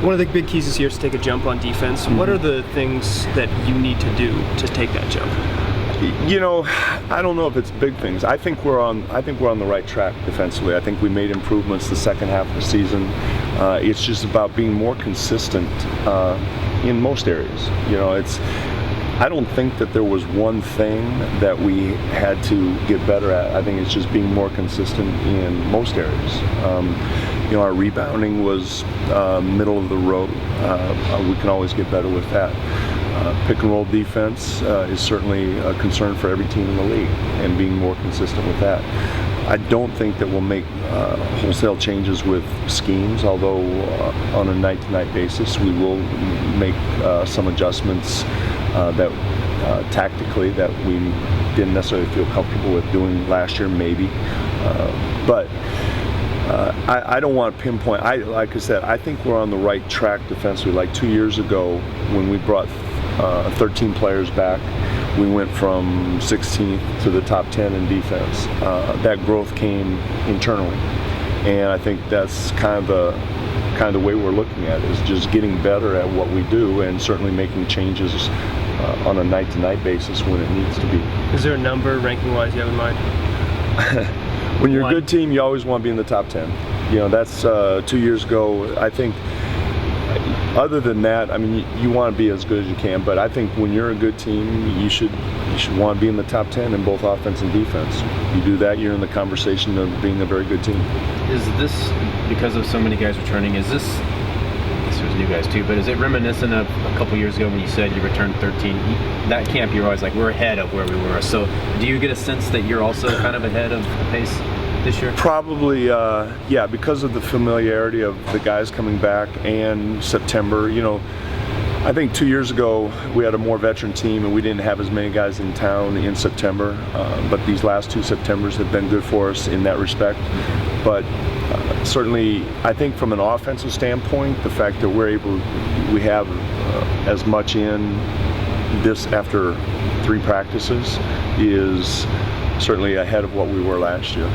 One of the big keys this year is to take a jump on defense. What are the things that you need to do to take that jump? You know, I don't know if it's big things. I think we're on the right track defensively. I think we made improvements the second half of the season. It's just about being more consistent in most areas. You know, I don't think that there was one thing that we had to get better at. I think it's just being more consistent in most areas. You know, our rebounding was middle of the road. We can always get better with that. Pick and roll defense is certainly a concern for every team in the league, and being more consistent with that. I don't think that we'll make wholesale changes with schemes, although on a night-to-night basis we will make some adjustments that tactically that we didn't necessarily feel comfortable with doing last year, maybe. But I don't want to pinpoint. Like I said, I think we're on the right track defensively. Like 2 years ago, when we brought 13 players back, we went from 16th to the top 10 in defense. That growth came internally, and I think that's kind of the way we're looking at it, is just getting better at what we do, and certainly making changes on a night-to-night basis when it needs to be. Is there a number, ranking-wise, you have in mind? When you're a good team, you always want to be in the top 10. You know, that's 2 years ago. I think other than that, I mean, you want to be as good as you can, but I think when you're a good team, you should want to be in the top 10 in both offense and defense. You do that, you're in the conversation of being a very good team. Is this, because of so many guys returning, is this, I guess it was new guys too, but is it reminiscent of a couple years ago when you said you returned 13? That camp, you're always like, we're ahead of where we were. So do you get a sense that you're also kind of ahead of the pace this year? Probably, yeah, because of the familiarity of the guys coming back and September. You know, I think 2 years ago we had a more veteran team and we didn't have as many guys in town in September, but these last 2 Septembers have been good for us in that respect. But certainly, I think from an offensive standpoint, the fact that we have as much in this after 3 practices is certainly ahead of what we were last year.